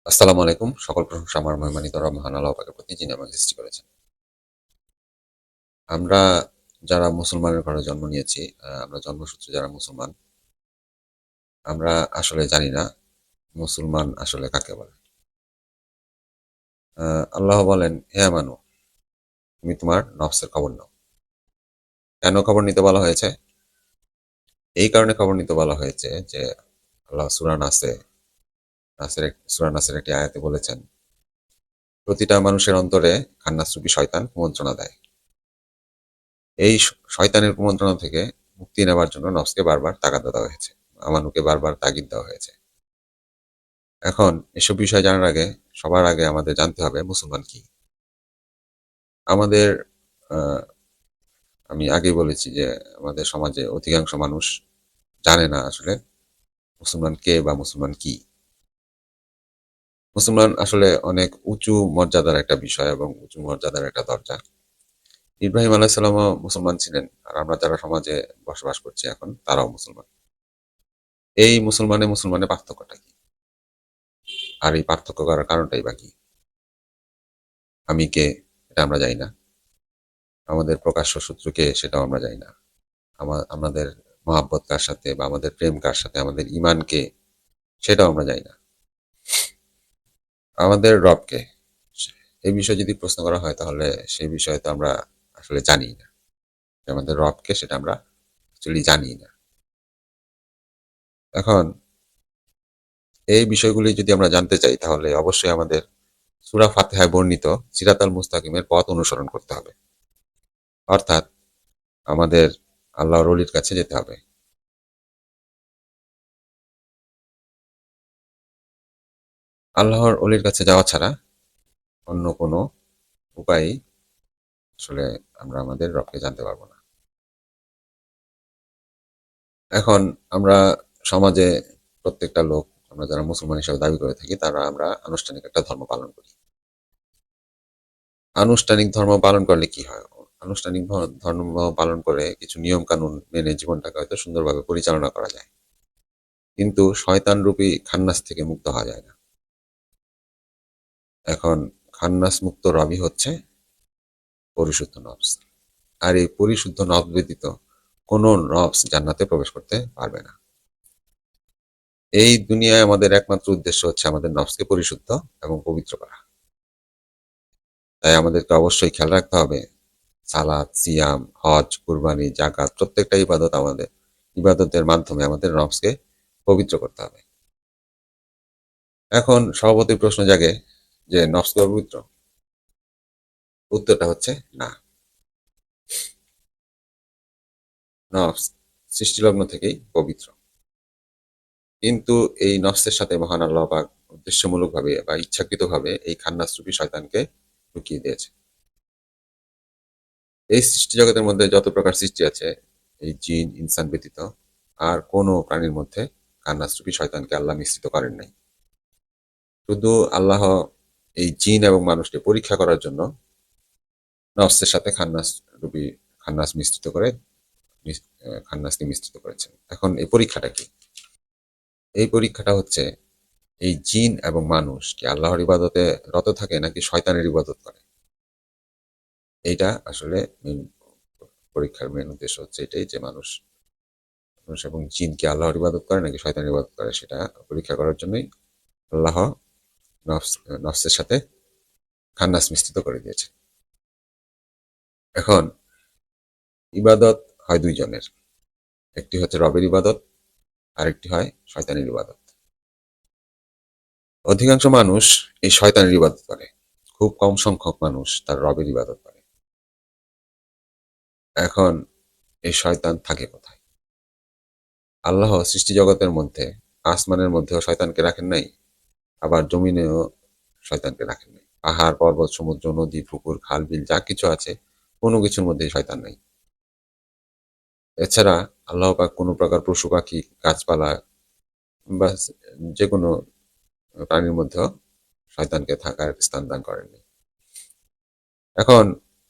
আসসালামু আলাইকুম। সকল প্রশংসা আমার মহিমান্বিত রব মহান আল্লাহ পাকের প্রতি, যিনি আমাকে সৃষ্টি করেছেন। আমরা যারা মুসলমানের ঘরে জন্ম নিয়েছি, আমরা জন্মসূত্রে যারা মুসলমান, আমরা আসলে জানি না মুসলমান আসলে কাকে বলে। আল্লাহ বলেন, হে আমানু, তুমি তোমার নফসের খবর নাও। কেন খবর নিতে বলা হয়েছে? এই কারণে খবর নিতে বলা হয়েছে যে আল্লাহ সূরা নাসের একটি আয়াতে বলেছেন, প্রতিটা মানুষের অন্তরে খান্নাসরূপী শয়তান কুমন্ত্রণা দেয়। এই শয়তানের কুমন্ত্রণা থেকে মুক্তি নেবার জন্য নফসকে বারবার তাগাদা দেওয়া হয়েছে, আমানুকে বারবার তাগিদ দেওয়া হয়েছে। এখন এসব বিষয় জানার আগে, সবার আগে আমাদের জানতে হবে মুসলমান কি। আমাদের আহ, আমি আগেই বলেছি যে আমাদের সমাজে অধিকাংশ মানুষ জানে না আসলে মুসলমান কে বা মুসলমান কি। মুসলমান আসলে অনেক উঁচু মর্যাদার একটা বিষয় এবং উঁচু মর্যাদার একটা দরজা। ইব্রাহিম আলাইসাল্লামও মুসলমান ছিলেন, আর আমরা যারা সমাজে বসবাস করছি এখন তারাও মুসলমান। এই মুসলমানে মুসলমানের পার্থক্যটা কি, আর এই পার্থক্য করার কারণটাই বা কি? আমি কে, এটা আমরা জানি না। আমাদের প্রকাশ্য শত্রু কে, সেটাও আমরা জানি না। আমাদের মহাব্বত কার সাথে বা আমাদের প্রেম কার সাথে, আমাদের ইমানকে, সেটাও আমরা জানি না। আমাদের রবকে, এই বিষয়ে যদি প্রশ্ন করা হয় তাহলে সেই বিষয়ে তো আমরা আসলে জানি না। যে আমাদের রবকে, সেটা আমরা অ্যাকচুয়ালি জানি না। এখন এই বিষয়গুলি যদি আমরা জানতে চাই তাহলে অবশ্যই আমাদের সূরা ফাতিহায় বর্ণিত সিরাতাল মুস্তাকিমের পথ অনুসরণ করতে হবে। অর্থাৎ আমাদের আল্লাহর ওলির কাছে যেতে হবে। আল্লাহর ওলির কাছে যাওয়া ছাড়া অন্য কোনো উপায় আসলে আমরা আমাদের রবকে জানতে পারবো না। এখন আমরা সমাজে প্রত্যেকটা লোক, আমরা যারা মুসলমান হিসেবে দাবি করে থাকি, তারা আমরা আনুষ্ঠানিক একটা ধর্ম পালন করি। আনুষ্ঠানিক ধর্ম পালন করলে কি হয়? আনুষ্ঠানিক ধর্ম পালন করে কিছু নিয়ম কানুন মেনে জীবনটাকে হয়তো সুন্দরভাবে পরিচালনা করা যায়, কিন্তু শয়তান রূপী খান্নাস থেকে মুক্ত হওয়া যায় না। এখন খান্নাস মুক্ত রবই হচ্ছে পরিশুদ্ধ নফস। আর এই পরিশুদ্ধ নফস ব্যতীত কোনো নফস জান্নাতে প্রবেশ করতে পারবে না। এই দুনিয়ায় আমাদের একমাত্র উদ্দেশ্য হচ্ছে আমাদের নফসকে পরিশুদ্ধ এবং পবিত্র করা। তাই আমাদেরকে অবশ্যই খেয়াল রাখতে হবে, সালাত, সিয়াম, হজ, কুরবানি, জাকাত, প্রত্যেকটা ইবাদতের মাধ্যমে আমাদের নফসকে পবিত্র করতে হবে। এখন স্বভাবতই প্রশ্ন জাগে যে নফস কি অপবিত্র? উত্তরটা হচ্ছে না। নফস সৃষ্টিলগ্ন থেকেই পবিত্র, কিন্তু এই নফসের সাথে মহান আল্লাহ পাক উদ্দেশ্যমূলকভাবে বা ইচ্ছাকৃতভাবে এই খান্নাসরূপী শয়তানকে ঢুকিয়ে দিয়েছে। এই সৃষ্টি জগতের মধ্যে যত প্রকার সৃষ্টি আছে, এই জিন ইনসান ব্যতীত আর কোনো প্রাণীর মধ্যে খান্নাসরূপী শয়তানকে আল্লাহ মিশ্রিত করেন নাই। শুধু আল্লাহ এই জিন এবং মানুষকে পরীক্ষা করার জন্য নফসের সাথে খান্নাস মিশ্রিত করে খান্নাসকে মিশ্রিত করেছেন। এখন এই পরীক্ষাটা কি? এই পরীক্ষাটা হচ্ছে এই জিন এবং মানুষ কি আল্লাহর ইবাদতে রত থাকে নাকি শয়তানের ইবাদত করে। এইটা আসলে পরীক্ষার মেন উদ্দেশ্য হচ্ছে এটাই, যে মানুষ মানুষ এবং জিন কি আল্লাহর ইবাদত করে নাকি শয়তানের ইবাদত করে, সেটা পরীক্ষা করার জন্যই আল্লাহ নফসের সাথে খান্নাস মিশ্রিত করে দিয়েছে। এখন ইবাদত হয় দুইজনের, একটি হচ্ছে রবের ইবাদত, আরেকটি হয় শয়তানের ইবাদত। অধিকাংশ মানুষ এই শয়তানের ইবাদত করে, খুব কম সংখ্যক মানুষ তার রবের ইবাদত করে। এখন এই শয়তান থাকে কোথায়? আল্লাহ সৃষ্টি জগতের মধ্যে, আসমানের মধ্যেও শয়তানকে রাখেন নাই, আবার জমিনেও শয়তানকে রাখেন নাই। পাহাড়, পর্বত, সমুদ্র, নদী, পুকুর, খাল, বিল যা কিছু আছে, কোনো কিছুর মধ্যেই শয়তান নাই। এছাড়া আল্লাহ পাক কোনো প্রকার পশু পাখি, গাছপালা বা যে কোনো প্রাণীর মধ্যেও শয়তানকে থাকার স্থান দান করেননি। এখন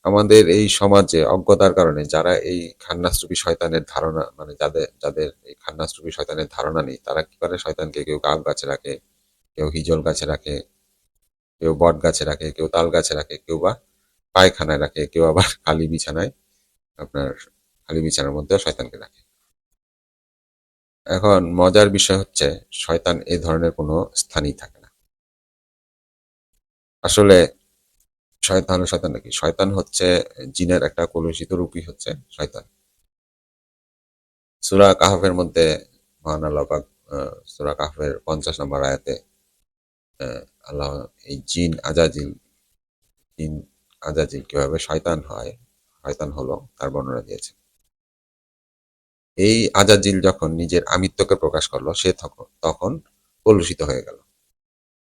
আমাদের এই সমাজে অজ্ঞতার কারণে যারা এই খান্নাসরূপী শয়তানের ধারণা, মানে যাদের যাদের এই খান্নাসরূপী শয়তানের ধারণা নেই, তারা কি করে, শয়তানকে কেউ কাক গাছে রাখে, কেউ হিজল গাছে রাখে, কেউ বট গাছে রাখে, কেউ তাল গাছে রাখে, কেউ বা পায়খানায় রাখে, কেউ আবার খালি বিছানায়, আপনার খালি বিছানার মধ্যেও শয়তানকে রাখে। এখন মজার বিষয় হচ্ছে শয়তান এই ধরনের কোনো স্থানই থাকে না। আসলে শয়তান নাকি, শয়তান হচ্ছে জিনের একটা কলুষিত রূপই হচ্ছে শয়তান। সূরা কাহফের মধ্যে মহান আল্লাহ পাক সূরা কাহফের 50 নম্বর আয়াতে আহ, আল্লাহ এই জিন আজাজিল কিভাবে শয়তান হয়, শয়তান হলো তার বর্ণনা দিয়েছে। এই আজাজিল যখন নিজের আমিত্বকে প্রকাশ করলো, সে তখন কলুষিত হয়ে গেল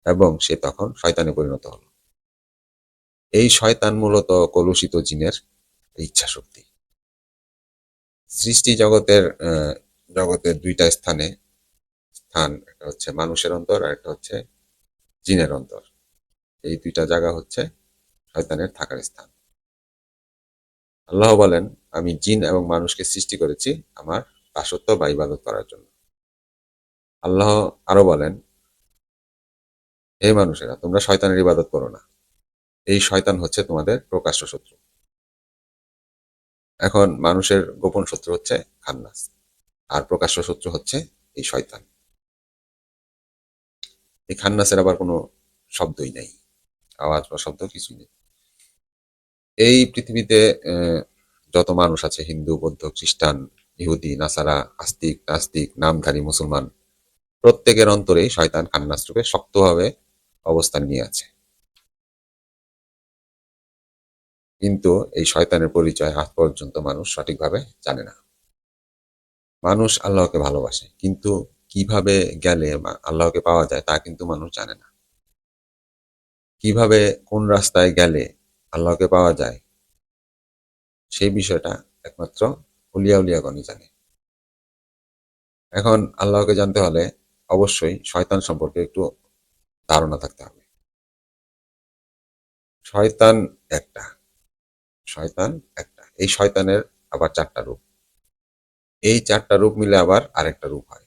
এবং সে তখন শয়তানে পরিণত হলো। এই শয়তান মূলত কলুষিত জিনের ইচ্ছা শক্তি। সৃষ্টি জগতের দুইটা স্থান, একটা হচ্ছে মানুষের অন্তর আর একটা হচ্ছে জিনের অন্তর। এই দুইটা জায়গা হচ্ছে শয়তানের থাকার স্থান। আল্লাহ বলেন, আমি জিন এবং মানুষকে সৃষ্টি করেছি আমার দাসত্ব বা ইবাদত করার জন্য। আল্লাহ আরো বলেন, হে মানুষেরা, তোমরা শয়তানের ইবাদত করো না। এই শয়তান হচ্ছে তোমাদের প্রকাশ্য শত্রু। এখন মানুষের গোপন শত্রু হচ্ছে খান্নাস, আর প্রকাশ্য শত্রু হচ্ছে এই শয়তান। এই খান্নাসের আবার কোনো শব্দই নেই, আওয়াজ বা শব্দ কিছুই নেই। এই পৃথিবীতে যত মানুষ আছে, হিন্দু, বৌদ্ধ, খ্রিস্টান, ইহুদি, নাসারা, আস্তিক, নাস্তিক, নামধারী মুসলমান, প্রত্যেকের অন্তরেই শয়তান খান্নাস রূপে শক্তভাবে অবস্থান নিয়ে আছে। কিন্তু এই শয়তানের পরিচয় আজ পর্যন্ত মানুষ সঠিকভাবে জানে না। মানুষ আল্লাহকে ভালোবাসে, কিন্তু কিভাবে গেলে আল্লাহকে পাওয়া যায় তা কিন্তু মানুষ জানে না। কিভাবে কোন রাস্তায় গেলে আল্লাহকে পাওয়া যায় সেই বিষয়টা একমাত্র উলিয়াগণই জানে। এখন আল্লাহকে জানতে হলে অবশ্যই শয়তান সম্পর্কে একটু ধারণা থাকতে হবে। শয়তান একটা শয়তান একটা এই শয়তানের আবার 4টা রূপ। এই 4টা রূপ মিলে আবার আরেকটা রূপ হয়।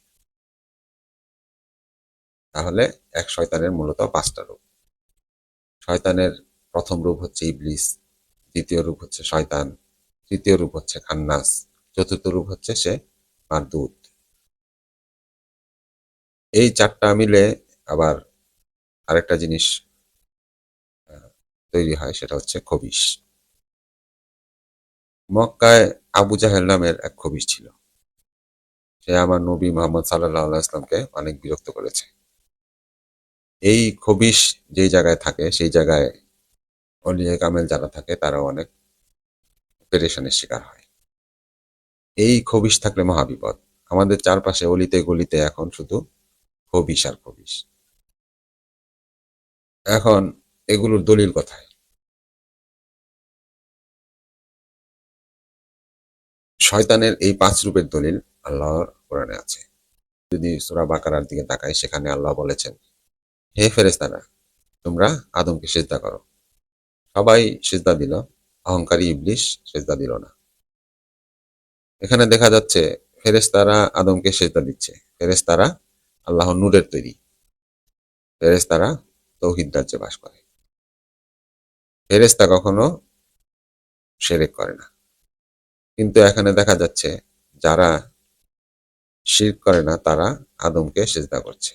তাহলে এক শয়তানের মূলত 5টা রূপ। শয়তানের প্রথম রূপ হচ্ছে ইবলিস, দ্বিতীয় রূপ হচ্ছে শয়তান, তৃতীয় রূপ হচ্ছে খান্নাস, চতুর্থ রূপ হচ্ছে সে মারদুত। এই 4টা মিলে আবার আরেকটা জিনিস আহ, তৈরি হয়, সেটা হচ্ছে খবিশ। মক্কায় আবু জাহেল নামের এক খবিশ ছিল। সে আমার নবী মোহাম্মদ সাল্লাল্লাহু আলাইহি ওয়াসাল্লামকে অনেক বিরক্ত করেছে। এই খবিশ যেই জায়গায় থাকে সেই জায়গায় অলিয়ে কামেল যারা থাকে তারাও অনেক পেরেশানির শিকার হয়। এই খবিশ থাকলে মহাবিপদ। আমাদের চারপাশে অলিতে গলিতে এখন শুধু খবিশ আর খবিশ। এখন এগুলোর দলিল কোথায়? শয়তানের এই 5 রূপের দলিল আল্লাহর কোরআনে আছে। যদি সূরা বাকারার দিকে তাকাই, সেখানে আল্লাহ বলেছেন, হে ফেরেশতারা, তোমরা আদমকে সিজদা করো। সবাই সিজদা দিল, অহংকারী ইবলিস সিজদা দিল না। এখানে দেখা যাচ্ছে ফেরেশতারা আদমকে সিজদা দিচ্ছে। ফেরেশতারা আল্লাহর নূরের তৈরি। ফেরেশতারা তৌহিদ রাজ্যে বাস করে। ফেরেশতা কখনো শিরক করে না। কিন্তু এখানে দেখা যাচ্ছে যারা শিরক করে না তারা আদমকে সিজদা করছে।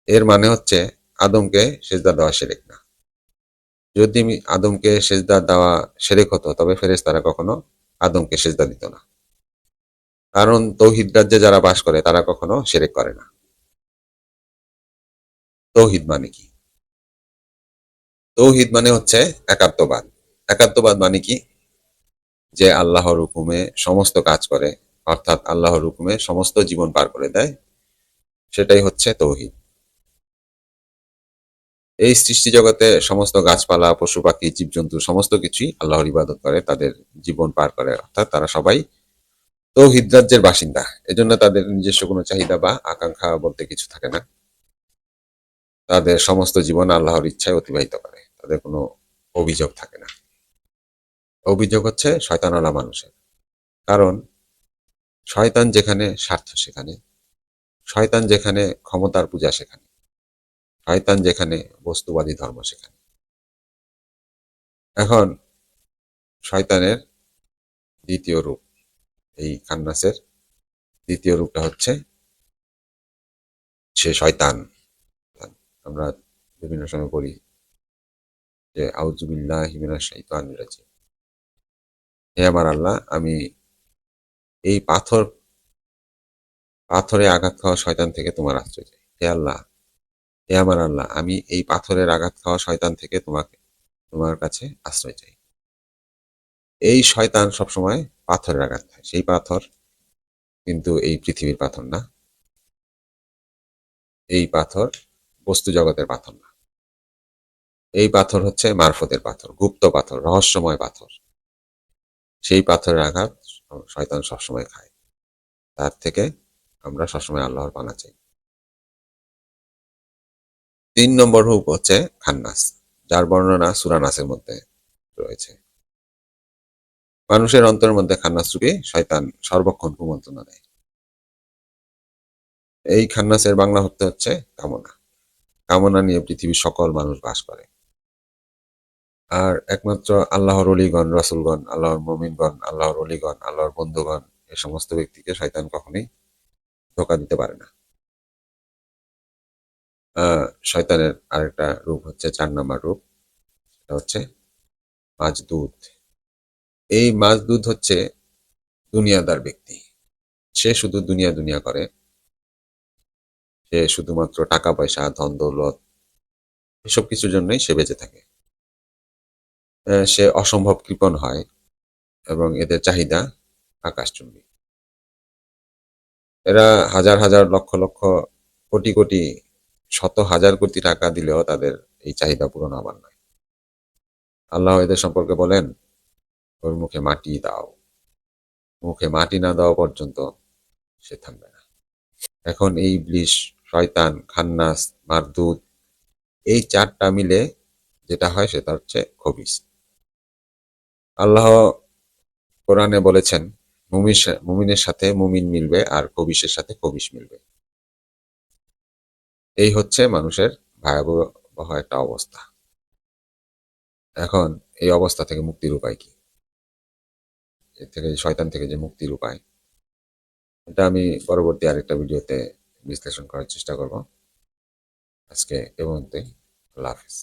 এর মানে হচ্ছে আদমকে সিজদা দেওয়া শিরক না। যদি আদমকে সিজদা দেওয়া শিরক হতো, তবে ফেরেশতারা কখনো আদমকে সিজদা দিত না। কারণ তৌহিদ রাজ্যে যারা বাস করে তারা কখনো শিরক করে না। তৌহিদ মানে কি? তৌহিদ মানে হচ্ছে একাত্মবাদ। একাত্মবাদ মানে কি? যে আল্লাহর হুকুমে সমস্ত কাজ করে, অর্থাৎ আল্লাহর হুকুমে সমস্ত জীবন পার করে দেয়, সেটাই হচ্ছে তৌহিদ। এই সৃষ্টি জগতে সমস্ত গাছপালা, পশু পাখি, জীবজন্তু সমস্ত কিছুই আল্লাহর ইবাদত করে, তাদের জীবন পার করে, অর্থাৎ তারা সবাই তৌহিদ রাজ্যের বাসিন্দা। এজন্য তাদের নিজস্ব কোনো চাহিদা বা আকাঙ্ক্ষা বলতে কিছু থাকে না। তাদের সমস্ত জীবন আল্লাহর ইচ্ছায় অতিবাহিত করে, তাদের কোনো অভিযোগ থাকে না। অভিযোগ হচ্ছে শয়তানওয়ালা মানুষের। কারণ শয়তান যেখানে স্বার্থ সেখানে, শয়তান যেখানে ক্ষমতার পূজা সেখানে। শয়তান যেখানে, বস্তুবাদী ধর্ম সেখানে। এখন শয়তানের দ্বিতীয় রূপ, এই খান্নাসের দ্বিতীয় রূপটা হচ্ছে সে শয়তান। আমরা বিভিন্ন সময় বলি যে আউযুবিল্লাহি মিনাশ শাইতানির রাজিম। হে আমার আল্লাহ, আমি এই পাথরে আঘাত খাওয়া শয়তান থেকে তোমার আশ্রয় চাই। হে আল্লাহ, হে আমার আল্লাহ, আমি এই পাথরের আঘাত খাওয়া শয়তান থেকে তোমার কাছে আশ্রয় চাই। এই শয়তান সবসময় পাথরের আঘাত খায়। সেই পাথর কিন্তু এই পৃথিবীর পাথর না। এই পাথর বস্তু জগতের পাথর না। এই পাথর হচ্ছে মারফতের পাথর, গুপ্ত পাথর, রহস্যময় পাথর। সেই পাথরের আঘাত শয়তান সবসময় খায়। তার থেকে আমরা সবসময় আল্লাহর পানা চাই। ৩ নম্বর রূপ হচ্ছে খান্নাস, যার বর্ণনা সূরা নাসের মধ্যে রয়েছে। মানুষের অন্তরের মধ্যে খান্নাস রূপে শয়তান সর্বক্ষণ কুমন্ত্রণা দেয়। এই খান্নাসের বাংলা অর্থ হচ্ছে কামনা। কামনা নিয়ে পৃথিবীর সকল মানুষ বাস করে। আর একমাত্র আল্লাহর অলিগণ, রাসূলগণ, আল্লাহর মুমিনগণ, আল্লাহর অলিগণ, আল্লাহর বন্ধুগণ, এই সমস্ত ব্যক্তিকে শয়তান কখনোই ধোঁকা দিতে পারে না। শয়তানের আরেকটা রূপ হচ্ছে ৪ নম্বর রূপ, সেটা হচ্ছে মাজদুদ। এই মাজদুদ হচ্ছে দুনিয়াদার ব্যক্তি। সে শুধু দুনিয়া দুনিয়া করে। সে শুধুমাত্র টাকা পয়সা, ধন দৌলত, এসব কিছুর জন্যই সে বেঁচে থাকে। সে অসম্ভব কৃপণ হয় এবং এদের চাহিদা আকাশচুম্বী। এরা হাজার হাজার লক্ষ লক্ষ কোটি কোটি শত হাজার কোটি টাকা দিলেও তাদের এই চাহিদা পূরণ হবার নয়। আল্লাহ এদের সম্পর্কে বলেন, ওর মুখে মাটি দাও। মুখে মাটি না দেওয়া পর্যন্ত সে থামবে না। এখন এই ইবলিস, শয়তান, খান্নাস, মারদুদ, এই 4টা মিলে যেটা হয় সেটা হচ্ছে খবিস। আল্লাহ কোরআনে বলেছেন, মুমিনের সাথে মুমিন মিলবে আর খবিসের সাথে খবিস মিলবে। এই হচ্ছে মানুষের ভয়াবহ একটা অবস্থা। এখন এই অবস্থা থেকে মুক্তির উপায় কি? এর থেকে, শয়তান থেকে যে মুক্তির উপায়, এটা আমি পরবর্তী আরেকটা ভিডিওতে বিশ্লেষণ করার চেষ্টা করব। আজকে এ পর্যন্তই। আল্লাহ হাফেজ।